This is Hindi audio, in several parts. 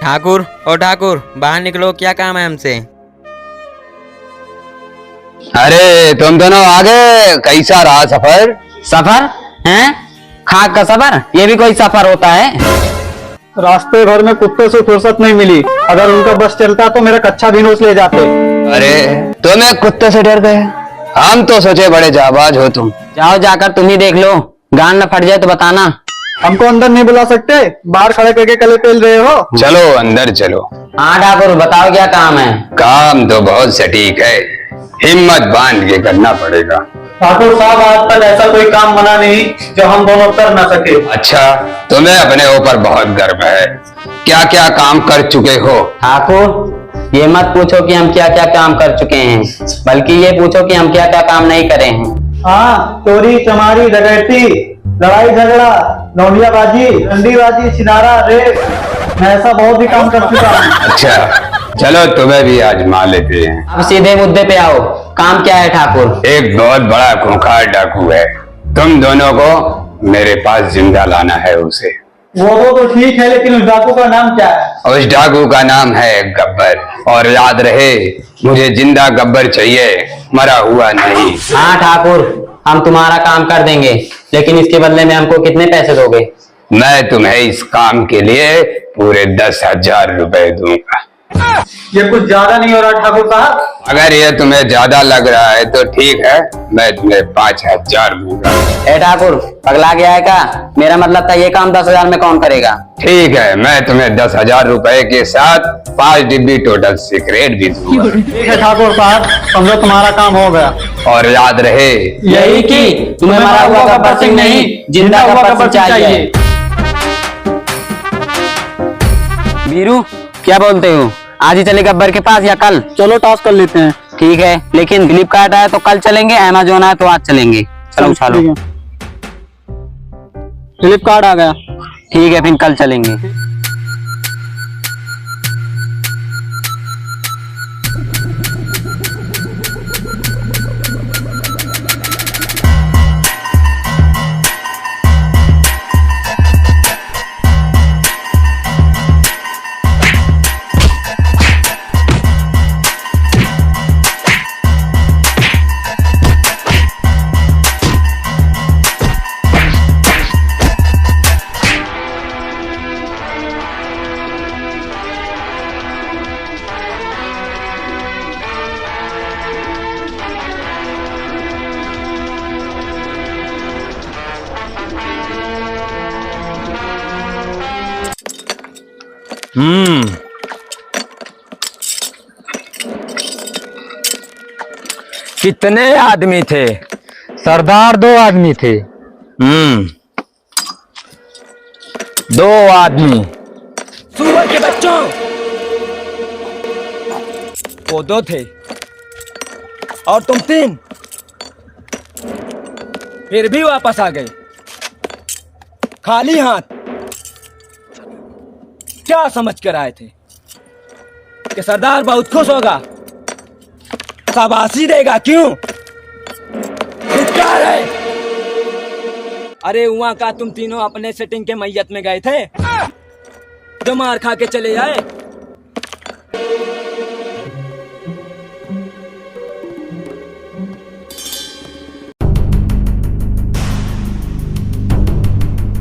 ठाकुर ओ ठाकुर, बाहर निकलो, क्या काम है हमसे? अरे तुम दोनों आ गए। कैसा रहा सफर? सफर हैं? खाक का सफर? ये भी कोई सफर होता है? रास्ते भर में कुत्ते से फुर्सत नहीं मिली। अगर उनका बस चलता तो मेरा कच्चा भी नोच ले जाते। अरे तुम्हें कुत्ते से डर गए? हम तो सोचे बड़े जाबाज हो तुम। जाओ जाकर तुम ही देख लो, गान न फट जाए तो बताना। हमको अंदर नहीं बुला सकते? बाहर खड़े करके कले पेल रहे हो? चलो अंदर चलो। हाँ ठाकुर, बताओ क्या काम है? काम तो बहुत सटीक है, हिम्मत बांध के करना पड़ेगा। ठाकुर साहब, आज तक ऐसा कोई काम बना नहीं जो हम दोनों कर ना सके। अच्छा, तुम्हें अपने ऊपर बहुत गर्व है। क्या क्या काम कर चुके हो? ठाकुर, ये मत पूछो कि हम क्या क्या काम कर चुके हैं, बल्कि ये पूछो कि हम क्या क्या काम नहीं करे हैं। हाँ, चोरी चमारी डकैती, लड़ाई झगड़ा, नौलियाबाजी, डंडीबाजी, सिनारा, रेप, मैं ऐसा बहुत ही काम कर चुका हूँ। अच्छा चलो तुम्हें भी आजमा लेते हैं। अब सीधे मुद्दे पे आओ, काम क्या है ठाकुर? एक बहुत बड़ा खूंखार डाकू है, तुम दोनों को मेरे पास जिंदा लाना है उसे। वो तो ठीक है, लेकिन उस डाकू का नाम क्या है? उस डाकू का नाम है गब्बर, और याद रहे मुझे जिंदा गब्बर चाहिए, मरा हुआ नहीं। हाँ ठाकुर, हम तुम्हारा काम कर देंगे, लेकिन इसके बदले में हमको कितने पैसे दोगे? मैं तुम्हें इस काम के लिए पूरे 10,000 रुपए दूंगा। ये कुछ ज्यादा नहीं हो रहा ठाकुर साहब? अगर ये तुम्हें ज्यादा लग रहा है तो ठीक है, मैं तुम्हें 5,000 दूंगा। ए ठाकुर, पगला गया है क्या? मेरा मतलब था ये काम 10,000 में कौन करेगा? ठीक है, मैं तुम्हें 10,000 रुपए के साथ 5 डिब्बी टोटल सिगरेट भी दूंगा। ठीक है ठाकुर साहब, समझो तुम्हारा काम हो गया। और याद रहे यही कि तुम्हें मरा हुआ गब्बर सिंह नहीं, जिंदा गब्बर सिंह चाहिए। वीरू, क्या बोलते हो? आज ही चले गब्बर के पास या कल? चलो टास्क कर लेते हैं। ठीक है, लेकिन फ्लिपकार्ट आया तो कल चलेंगे, अमेजोन आया तो आज चलेंगे। चलो चलो। फ्लिपकार्ट आ गया। ठीक है, फिर कल चलेंगे। कितने आदमी थे? सरदार 2 आदमी थे। 2 आदमी। सुअर के बच्चों, वो 2 थे और तुम 3, फिर भी वापस आ गए खाली हाथ। क्या समझ कर आए थे कि सरदार बहुत खुश होगा, शाबाशी देगा? क्यों? क्या है? अरे वहां का तुम तीनों अपने सेटिंग के मैयत में गए थे जो मार खा के चले जाए।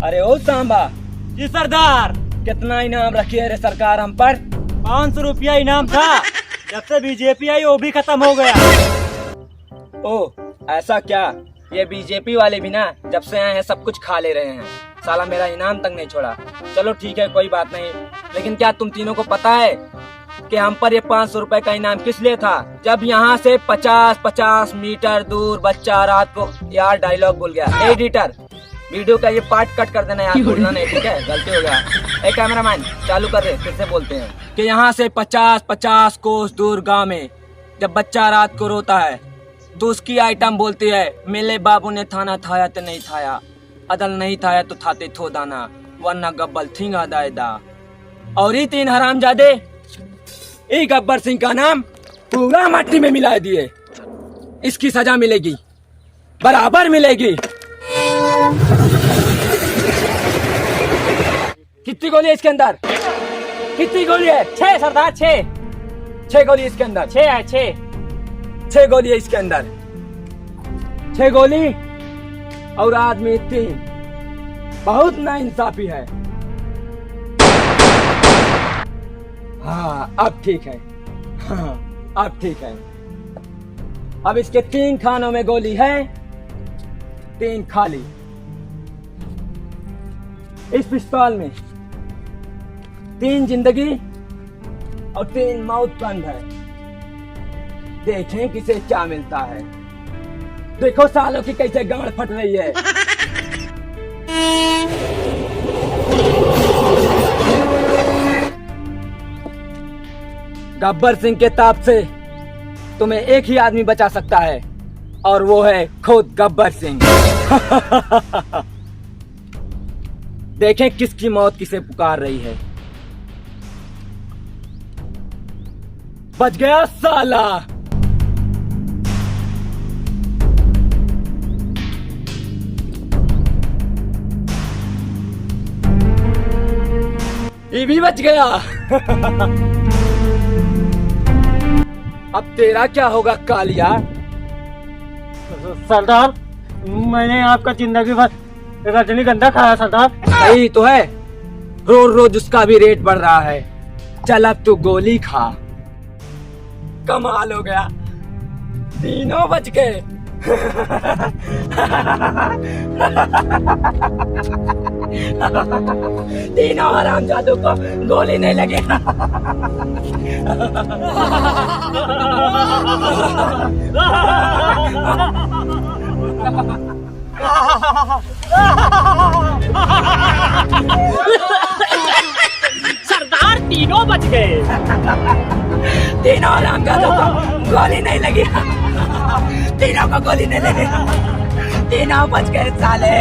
अरे ओ सांबा जी, सरदार कितना इनाम रखी है रे सरकार हम पर? 500 रुपया इनाम था, जब से बीजेपी आई वो भी खत्म हो गया। ओ ऐसा क्या? ये बीजेपी वाले भी ना जब से आए हैं सब कुछ खा ले रहे हैं, साला मेरा इनाम तक नहीं छोड़ा। चलो ठीक है, कोई बात नहीं, लेकिन क्या तुम तीनों को पता है कि हम पर ये 500 रुपए का इनाम किस लिए था? जब यहाँ से 50-50 मीटर दूर बच्चा रात को, यार डायलॉग भूल गया। एडिटर, वीडियो का ये पार्ट कट कर देना यार, भूलना नहीं, ठीक है? गलती हो गया। ए कैमरामैन चालू कर रहे, फिर से बोलते हैं कि यहाँ से 50-50 कोस दूर गांव में जब बच्चा रात को रोता है तो उसकी आइटम बोलती है, मेले बाबू ने थाना थाया तो नहीं थाया, अदल नहीं थाया तो थाते थो दाना, वरना गब्बल थिंगा दायदा। और ये 3 हरामजादे ये गब्बर सिंह का नाम पूरा मट्टी में मिला दिए। इसकी सजा मिलेगी, बराबर मिलेगी। कितनी गोली है इसके अंदर? कितनी गोली है? 6 सरदार 6। 6 गोली इसके अंदर। 6 है 6। 6 गोली है इसके अंदर। 6 गोली और आदमी 3। बहुत नाइंसाफी है। हाँ अब ठीक है। हाँ अब ठीक है। अब इसके 3 खानों में गोली है, 3 खाली। इस पिस्तौल में 3 जिंदगी और 3 मौत बंद है। देखें किसे क्या मिलता है। देखो सालों की कैसे गांड फट रही है। गब्बर सिंह के ताप से तुम्हें एक ही आदमी बचा सकता है और वो है खुद गब्बर सिंह। देखें किसकी मौत किसे पुकार रही है। बच गया साला। ये भी बच गया। अब तेरा क्या होगा कालिया? सरदार मैंने आपका जिंदगी भर रजनीगंधा खाया सरदार। यही तो है, रोज रोज उसका भी रेट बढ़ रहा है। चल अब तू गोली खा। कमाल हो गया, तीनों बच गए। तीनों हरामजादों को गोली नहीं लगे। सरदार तीनों बच गए। तीनों हरामजादों को गोली नहीं लगी। तीनों को गोली नहीं लगी। तीनों बच गए साले।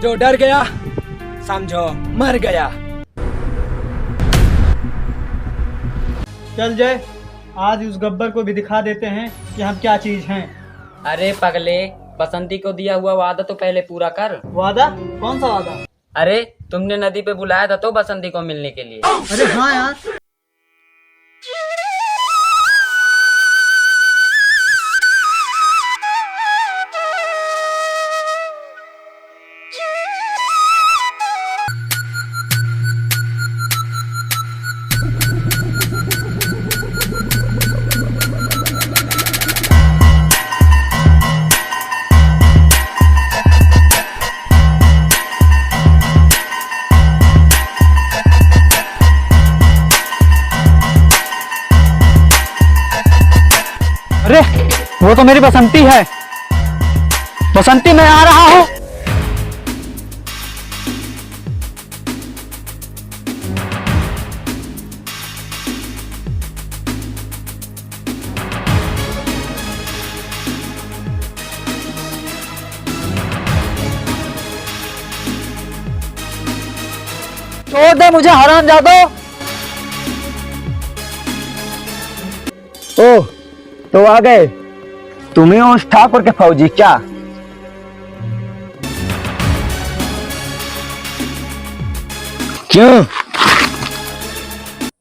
जो डर गया समझो मर गया। चल जय, आज उस गब्बर को भी दिखा देते हैं कि हम क्या चीज हैं। अरे पगले, बसंती को दिया हुआ वादा तो पहले पूरा कर। वादा? कौन सा वादा? अरे तुमने नदी पे बुलाया था तो बसंती को मिलने के लिए। अरे हाँ यार। अरे वो तो मेरी बसंती है। बसंती मैं आ रहा हूँ। छोड़ दे मुझे हरामजादो। ओह तो आ गए तुम्हें उस ठाकुर के फौजी क्या? क्यों?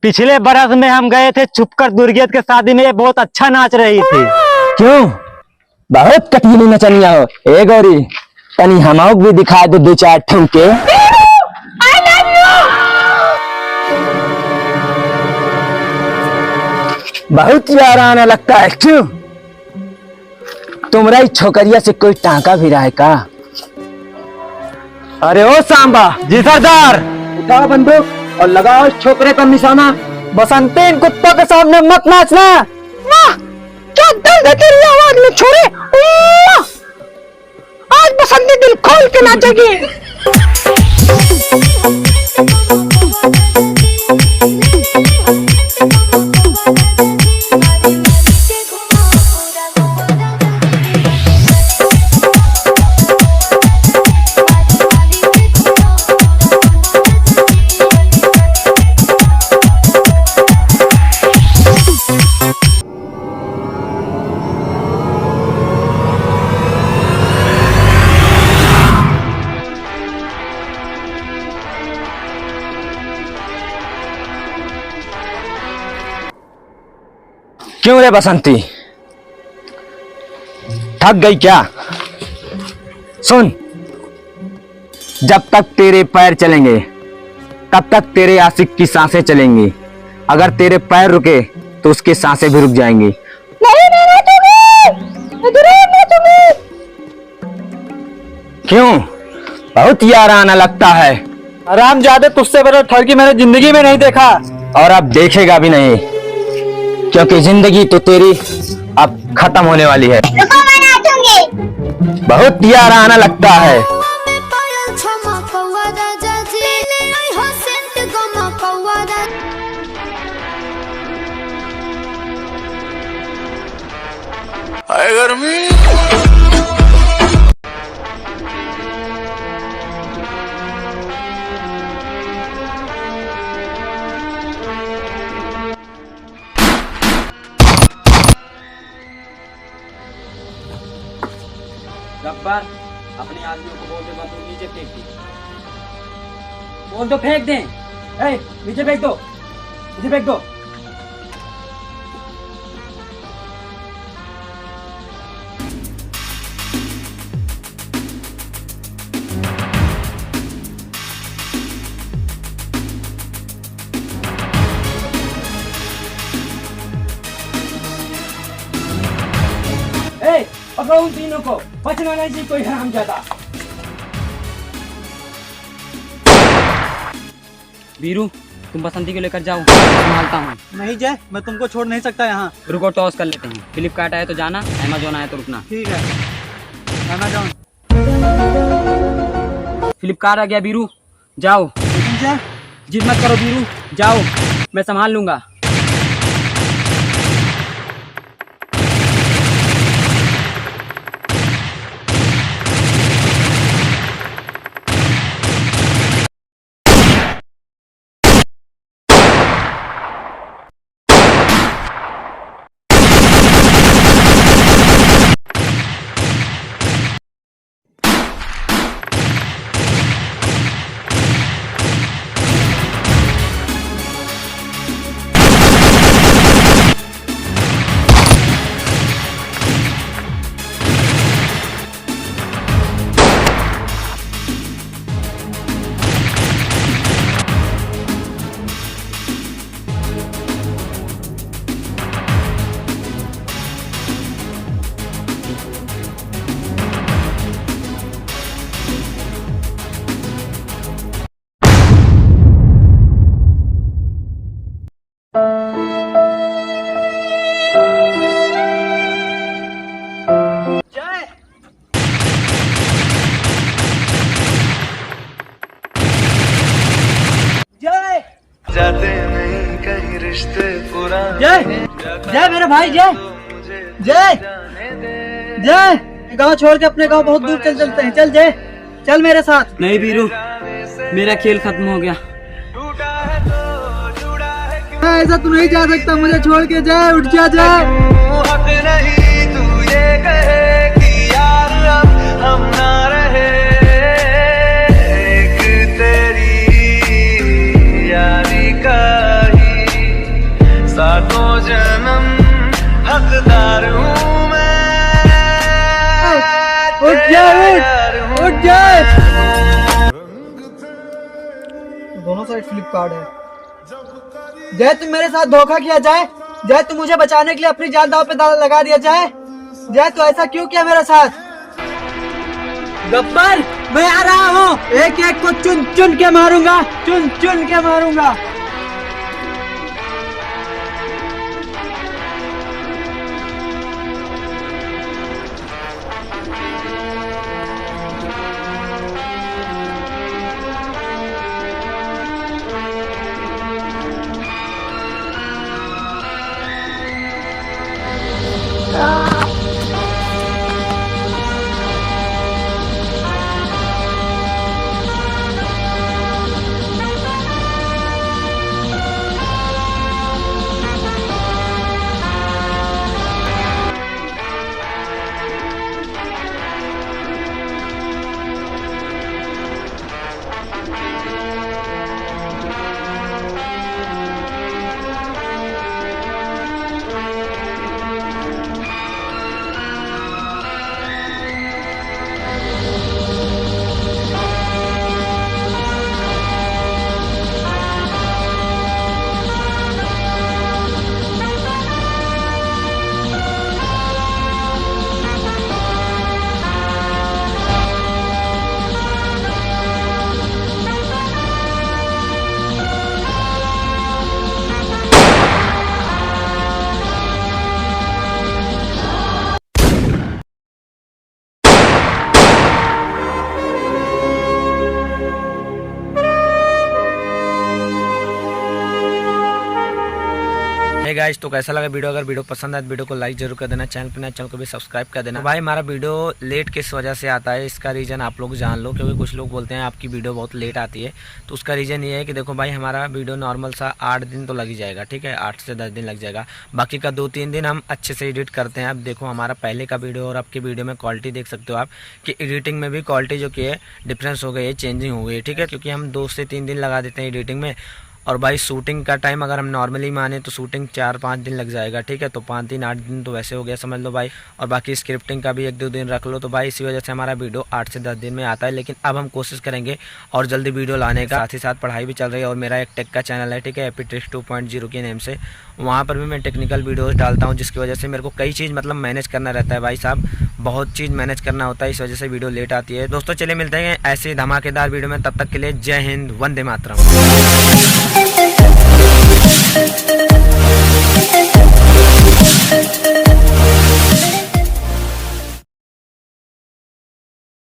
पिछले बरस में हम गए थे छुपकर दुर्गेत के शादी में, ये बहुत अच्छा नाच रही थी। क्यों? बहुत कठिनी नचनिया हो। ए गौरी तनी हमाओ भी दिखा दो 2-4 ठुमके। बहुत याराना लगता है। क्यों? तुमरा ही छोकरिया से कोई टांका भी रहा है का? अरे ओ सांबा। जी सरदार। उठाओ बंदूक और लगाओ इस छोकरे पर निशाना। बसंती इन कुत्तों के सामने मत नाचना। वाह क्या दर्द है तेरी आवाज में छोरे। आज बसंती दिल खोल के नाचेगी। क्यों रे बसंती, थक गई क्या? सुन, जब तक तेरे पैर चलेंगे तब तक तेरे आशिक की सांसें चलेंगी। अगर तेरे पैर रुके तो उसकी सांसें भी रुक जाएंगी। क्यों? बहुत याराना लगता है। आराम ज्यादा तुझसे बड़ा ठगी मैंने जिंदगी में नहीं देखा। और अब देखेगा भी नहीं, क्योंकि जिंदगी तो तेरी अब खत्म होने वाली है। बहुत याराना लगता है। गब्बर, अपनी आदमियों को बोल दे बंदूक नीचे फेंक दी। बोल दो फेंक दें। नीचे फेंक दो, नीचे फेंक दो। पकड़ो उन तीनों को, बचना नहीं चाहिए कोई हरामजादा। वीरू, तुम बसंती को लेकर जाओ, संभालता हूँ। नहीं जय, मैं तुमको छोड़ नहीं सकता यहाँ। रुको, टॉस कर लेते हैं। फ्लिपकार्ट आए तो जाना, अमेजोन आए तो रुकना। ठीक है, अमेजोन। फ्लिपकार्ट आ गया वीरू, जाओ। जय, जिद मत करो वीरू, जाओ, मैं संभाल लूंगा। जाते नहीं कहीं रिश्ते पुराने। जय, जय मेरे भाई, जय, जय, जय। गांव छोड़ के अपने गांव बहुत दूर चलते हैं। चल जय, चल मेरे साथ। नहीं वीरू, मेरा खेल खत्म हो गया। ऐसा तू नहीं जा सकता मुझे छोड़ के। जय, उठ जा जय। हक नहीं तू ये कहे कि यार अब हम ना रहे। एक तेरी यारी का ही सातों जन्म हकदार हूँ मैं। उठ जाए, उठ जाए। दोनों साइड फ्लिपकार्ट है। जय, तुम मेरे साथ धोखा किया जाए। जय, तुम मुझे बचाने के लिए अपनी जान दांव पे लगा दिया जाए। जय, तू ऐसा क्यों किया मेरे साथ? गब्बर, मैं आ रहा हूँ। एक एक को चुन चुन के मारूंगा, चुन चुन के मारूंगा। गाइस, तो कैसा लगा वीडियो? अगर वीडियो पसंद आए तो वीडियो को लाइक जरूर कर देना, चैनल पर नए चैनल को भी सब्सक्राइब कर देना। भाई हमारा वीडियो लेट किस वजह से आता है इसका रीज़न आप लोग जान लो, क्योंकि कुछ लोग बोलते हैं आपकी वीडियो बहुत लेट आती है। तो उसका रीज़न ये है कि देखो भाई, हमारा वीडियो नॉर्मल सा 8 दिन तो लग ही जाएगा, ठीक है, 8 से 10 दिन लग जाएगा। बाकी का 2-3 दिन हम अच्छे से एडिट करते हैं। अब देखो हमारा पहले का वीडियो और अब की वीडियो में क्वालिटी देख सकते हो आप कि एडिटिंग में भी क्वालिटी जो कि है डिफरेंस हो गई है, चेंजिंग हो गई है, ठीक है, क्योंकि हम 2 से 3 दिन लगा देते हैं एडिटिंग में। और भाई शूटिंग का टाइम अगर हम नॉर्मली माने तो शूटिंग 4-5 दिन लग जाएगा, ठीक है, तो 5 दिन 8 दिन तो वैसे हो गया समझ लो भाई। और बाकी स्क्रिप्टिंग का भी 1-2 दिन रख लो, तो भाई इसी वजह से हमारा वीडियो 8 से 10 दिन में आता है। लेकिन अब हम कोशिश करेंगे और जल्दी वीडियो लाने का। साथ ही साथ पढ़ाई भी चल रही है और मेरा एक टेक का चैनल है, ठीक है, एपी ट्रिक्स 2.0 के नेम से। वहाँ पर भी मैं टेक्निकल वीडियोज़ डालता हूँ, जिसकी वजह से मेरे को कई चीज़ मतलब मैनेज करना रहता है भाई साहब, बहुत चीज़ मैनेज करना होता है, इस वजह से वीडियो लेट आती है। दोस्तों चलिए मिलते हैं ऐसे धमाकेदार वीडियो में, तब तक के लिए जय हिंद, वंदे मातरम।